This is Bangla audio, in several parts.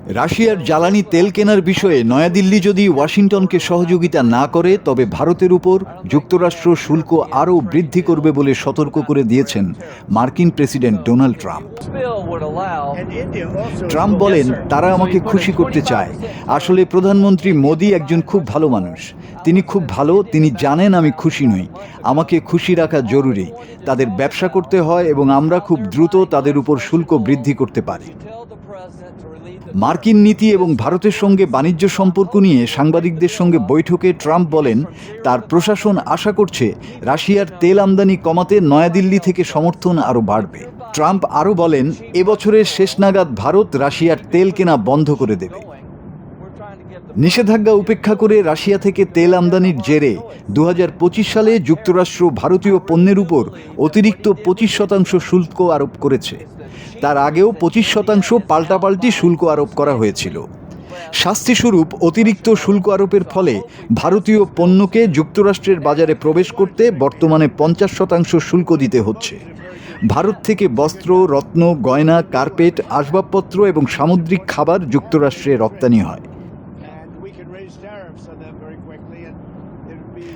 রাশিয়ার জ্বালানি তেল কেনার বিষয়ে নয়াদিল্লি যদি ওয়াশিংটনকে সহযোগিতা না করে তবে ভারতের উপর যুক্তরাষ্ট্র শুল্ক আরও বৃদ্ধি করবে বলে সতর্ক করে দিয়েছেন মার্কিন প্রেসিডেন্ট ডোনাল্ড ট্রাম্প। ট্রাম্প বলেন, তারা আমাকে খুশি করতে চায়। আসলে প্রধানমন্ত্রী মোদি একজন খুব ভালো মানুষ। তিনি খুব ভালো, তিনি জানেন আমি খুশি নই। আমাকে খুশি রাখা জরুরি। তাদের ব্যবসা করতে হয় এবং আমরা খুব দ্রুত তাদের উপর শুল্ক বৃদ্ধি করতে পারি। মার্কিন নীতি এবং ভারতের সঙ্গে বাণিজ্য সম্পর্ক নিয়ে সাংবাদিকদের সঙ্গে বৈঠকে ট্রাম্প বলেন, তার প্রশাসন আশা করছে রাশিয়ার তেল আমদানি কমাতে নয়াদিল্লি থেকে সমর্থন আরও বাড়বে। ট্রাম্প আরও বলেন, এবছরের শেষ নাগাদ ভারত রাশিয়ার তেল কেনা বন্ধ করে দেবে। নিষেধাজ্ঞা উপেক্ষা করে রাশিয়া থেকে তেল আমদানির জেরে 2025 সালে যুক্তরাষ্ট্র ভারতীয় পণ্যের উপর অতিরিক্ত 25% শুল্ক আরোপ করেছে। তার আগেও 25% পাল্টাপাল্টি শুল্ক আরোপ করা হয়েছিল। শাস্তিস্বরূপ অতিরিক্ত শুল্ক আরোপের ফলে ভারতীয় পণ্যকে যুক্তরাষ্ট্রের বাজারে প্রবেশ করতে বর্তমানে 50% শুল্ক দিতে হচ্ছে। ভারত থেকে বস্ত্র, রত্ন, গয়না, কার্পেট, আসবাবপত্র এবং সামুদ্রিক খাবার যুক্তরাষ্ট্রে রপ্তানি হয়।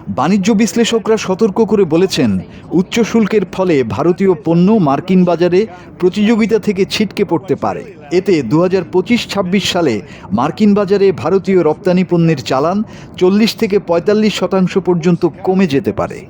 বাণিজ্য বিশ্লেষকরা সতর্ক করে বলেছেন, উচ্চ শুল্কের ফলে ভারতীয় পণ্য মার্কিন বাজারে প্রতিযোগিতা থেকে ছিটকে পড়তে পারে। এতে 2025-26 সালে মার্কিন বাজারে ভারতীয় রপ্তানি পণ্যের চালান 40 থেকে 45% পর্যন্ত কমে যেতে পারে।